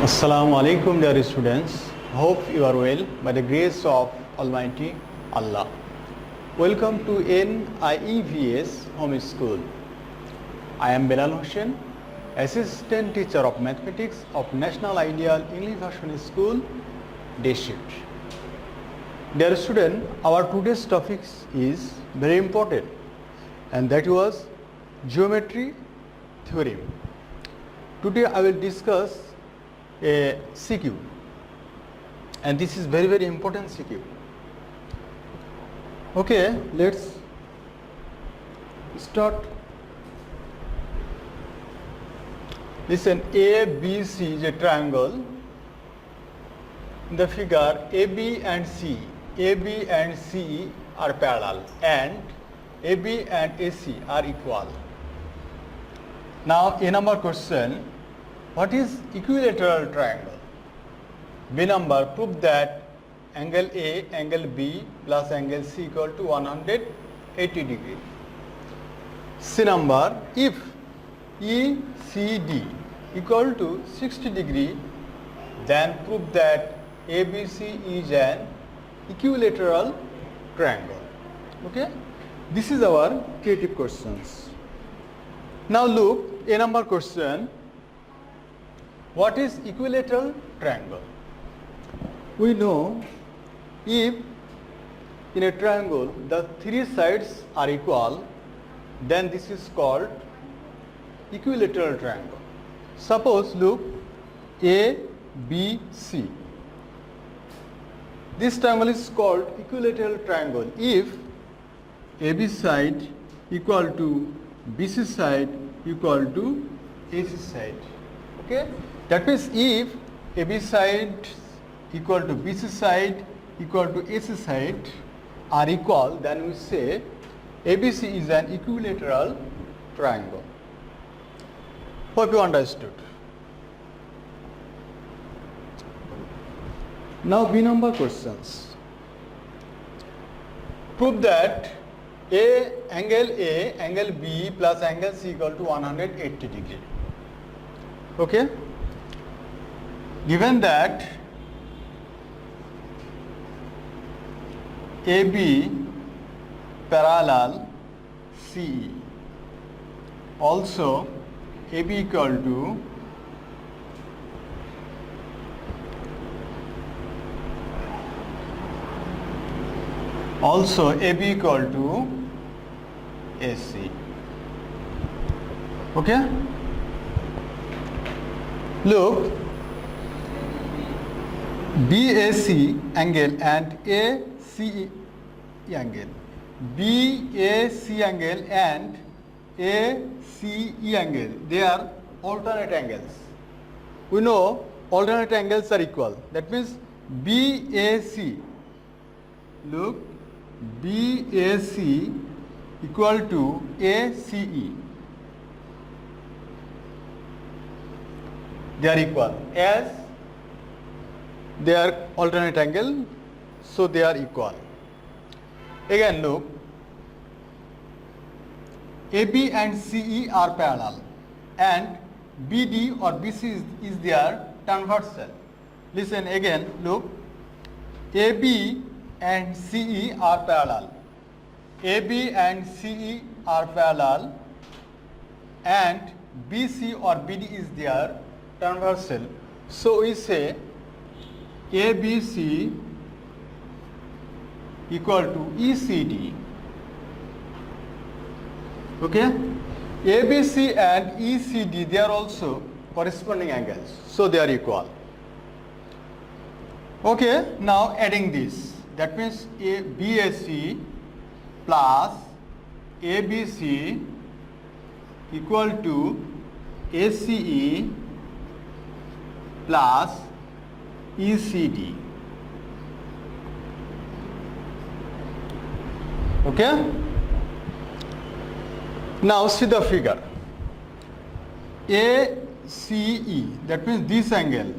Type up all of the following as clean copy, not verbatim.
Assalamu alaikum dear students. Hope you are well by the grace of Almighty Allah. Welcome to NIEVS Home School. I am Belal Hussain, Assistant Teacher of Mathematics of National Ideal English Version School, Day Shift. Dear student, our today's topic is very important, and that was geometry theorem. Today I will discuss a CQ, and this is very important CQ. Okay, let's start. Listen, ABC is a triangle. In the figure, AB and CE are parallel, and AB and AC are equal. Now, A number question. What is equilateral triangle? B number, prove that angle A, angle B plus angle C equal to 180 degree. C number, if ECD equal to 60 degree, then prove that ABC is an equilateral triangle. Okay? This is our creative questions. Now look, A number question. What is equilateral triangle? We know if in a triangle the three sides are equal, then this is called equilateral triangle. Suppose look, A, B, C. This triangle is called equilateral triangle if AB side equal to BC side equal to AC side. Okay? That means if AB side equal to BC side equal to AC side are equal, then we say ABC is an equilateral triangle. Hope you understood. Now B number questions. Prove that angle B plus angle C equal to 180 degree. Okay? Given that AB parallel CE, also AB equal to AC. Okay? Look, BAC angle and ACE angle. BAC angle and ACE angle, they are alternate angles. We know alternate angles are equal. That means BAC, look, BAC equal to ACE. They are equal as they are alternate angle, so they are equal. Again look, AB and CE are parallel and BD or BC is their transversal. Listen again, look, AB and CE are parallel. AB and CE are parallel and BC or BD is their transversal. So we say ABC equal to ECD. Okay? ABC and ECD, they are also corresponding angles, so they are equal. Okay, now adding this, that means BAC plus ABC equal to ACE plus ECD. Okay? Now see the figure. ACE, that means this angle,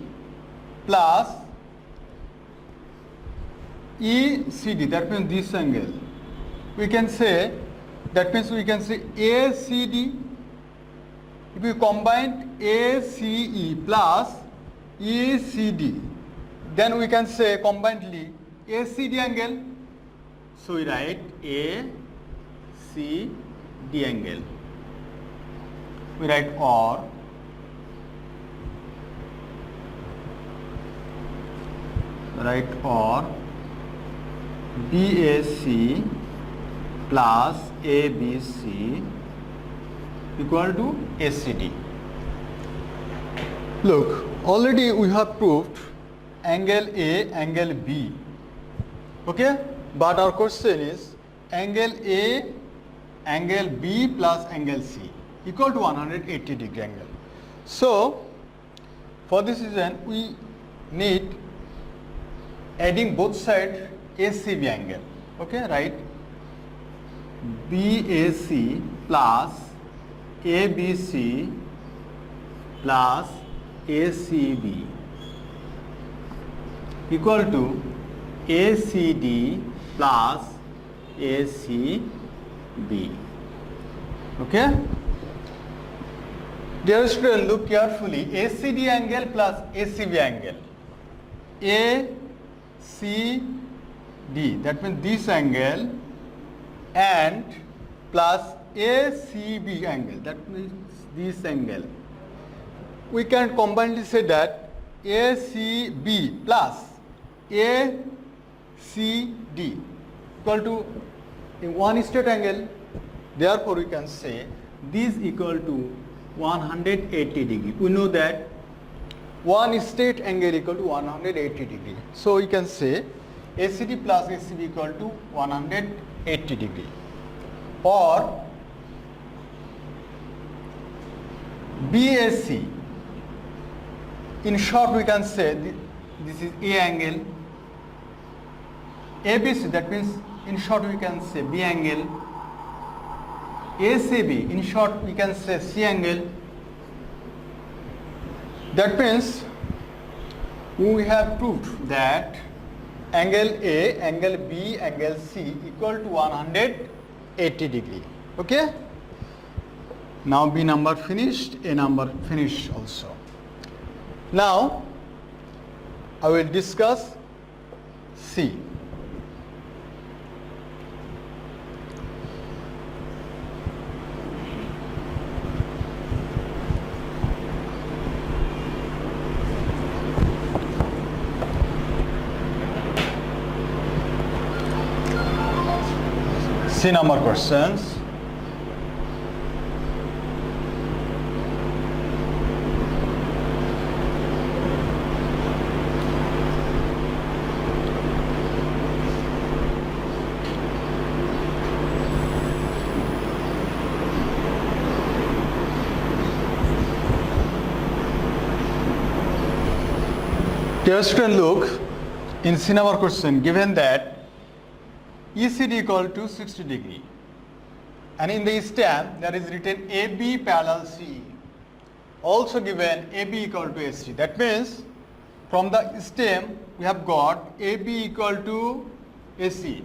plus ECD, that means this angle. We can say, that means we can say ACD. If we combine ACE plus ECD. Then we can say combinedly ACD angle. So we write ACD angle. We write or BAC plus ABC equal to ACD. Look, already we have proved angle A, angle B. Okay? But our question is angle A, angle B plus angle C equal to 180 degree angle. So, for this reason we need adding both sides ACB angle. Okay, right? BAC plus ABC plus ACB equal to ACD plus ACB. Okay? Dear student, look carefully. ACD angle plus ACB angle. ACD, that means this angle, and plus ACB angle, that means this angle. We can combinedly say that ACB plus ACD equal to a one straight angle. Therefore, we can say this equal to 180 degree. We know that one straight angle equal to 180 degree. So, we can say ACD plus ACB equal to 180 degree. Or BAC. In short, we can say this is A angle. ABC, that means in short we can say B angle. ACB, in short we can say C angle. That means we have proved that angle A, angle B, angle C equal to 180 degree. Okay? Now B number finished, A number finished also. Now I will discuss C. C number questions. Dear student, look, in C number question, given that ECD equal to 60 degree and in the stem there is written AB parallel CE, also given AB equal to AC. That means from the stem we have got AB equal to AC,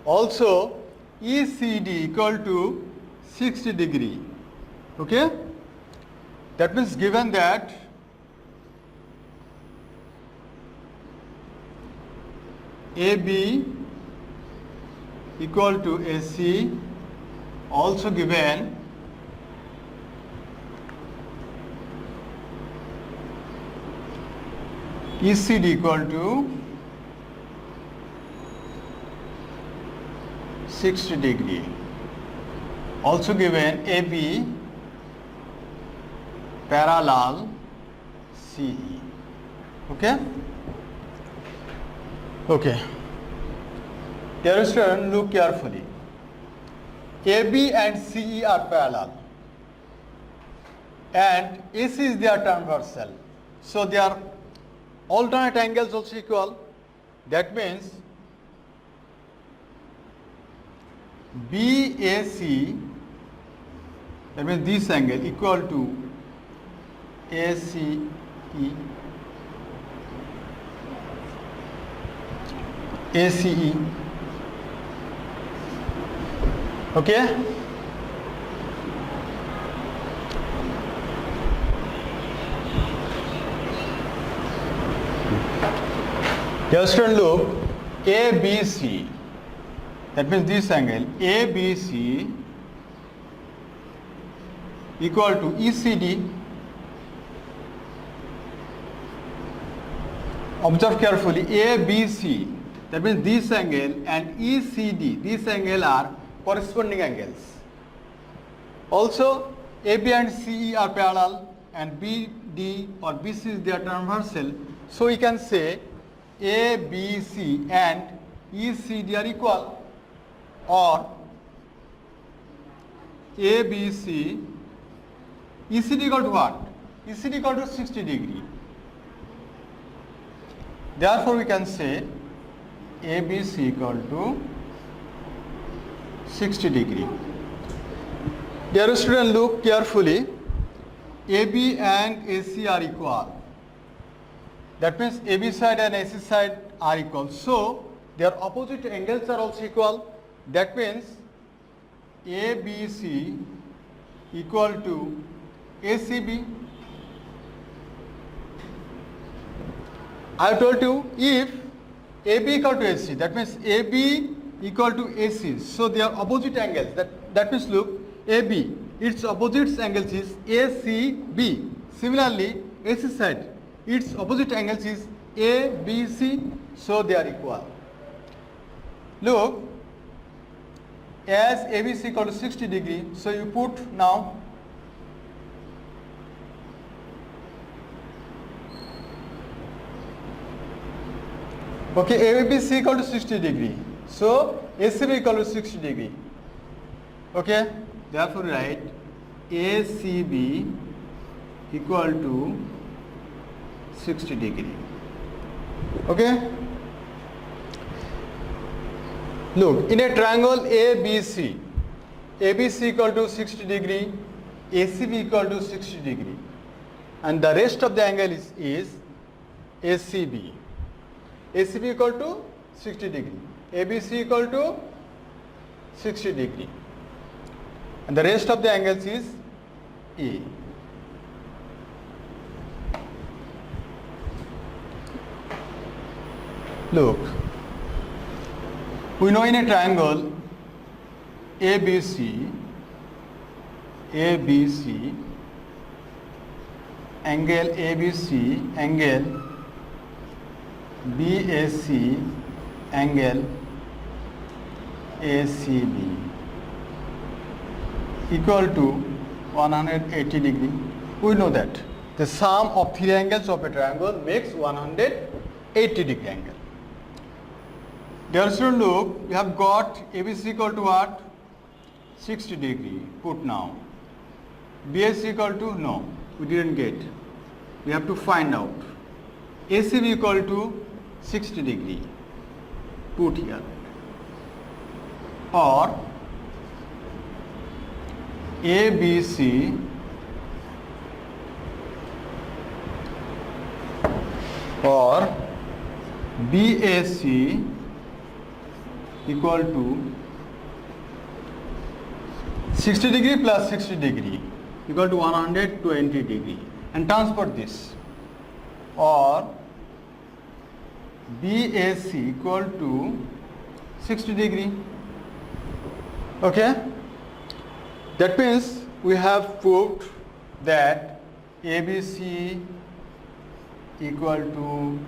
also ECD equal to 60 degree. Okay, that means given that AB equal to AC, also given ECD equal to 60 degree, also given AB parallel CE. Okay? Okay. Dear student, look carefully. AB and CE are parallel and AC is their transversal. So their alternate angles also equal. That means BAC, that means this angle equal to ACE ACE. Okay? Dear student, look, ABC, that means this angle ABC equal to ECD. Observe carefully, ABC, that means this angle, and ECD, this angle are corresponding angles. Also, AB and CE are parallel and BD or BC is their transversal. So we can say ABC and ECD are equal, or ABC, ECD equal to what? ECD equal to 60 degree. Therefore, we can say ABC equal to 60 degree. Dear student, look carefully. AB and AC are equal. That means AB side and AC side are equal. So, their opposite angles are also equal. That means ABC equal to ACB. I told you, if AB equal to AC, that means AB equal to AC. So they are opposite angles. That means, look, AB, its opposite angles is ACB. Similarly, AC side, its opposite angles is ABC. So they are equal. Look, as ABC equal to 60 degree, so you put now okay, ABC equal to 60 degree. So ACB equal to 60 degree. Okay, therefore write ACB equal to 60 degree. Okay. Look, in a triangle ABC, ABC equal to 60 degree, ACB equal to 60 degree, and the rest of the angle is ACB. ACB equal to 60 degree, ABC equal to 60 degree, and the rest of the angles is A. Look, we know in a triangle ABC, angle ABC, angle BAC, angle ACB equal to 180 degree. We know that the sum of three angles of a triangle makes 180 degree angle. Dear student, look, we have got ABC equal to what? 60 degree. Put now. BAC equal to, no, we didn't get. We have to find out. ACB equal to 60 degree. Put here. Or ABC or BAC equal to 60 degree plus 60 degree equal to 120 degree, and transport this, or BAC equal to 60 degree. Okay, that means we have proved that ABC equal to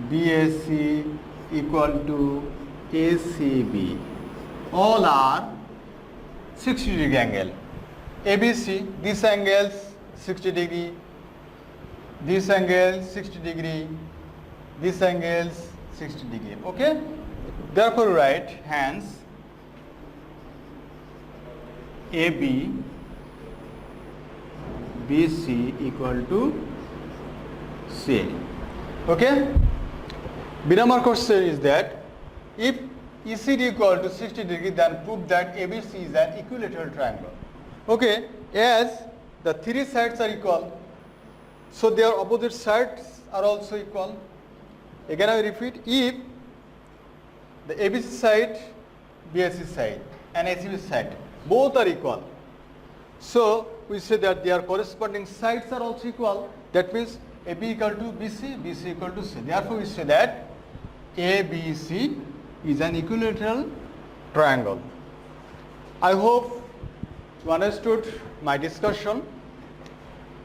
BAC equal to ACB, all are 60 degree angle. ABC, this angle 60 degree, this angle 60 degree, this angle 60 degree. Okay, therefore write hence AB BC equal to C. Okay, B number question is that if ECD equal to 60 degree, then prove that ABC is an equilateral triangle. Okay, as the three sides are equal, so their opposite sides are also equal. Again I repeat, if the ABC side, BAC side and ACB side both are equal, so we say that their corresponding sides are also equal. That means AB equal to BC, BC equal to C. Therefore, we say that ABC is an equilateral triangle. I hope you understood my discussion.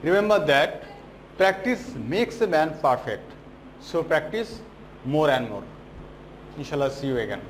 Remember that practice makes a man perfect. So practice more and more. Inshallah, see you again.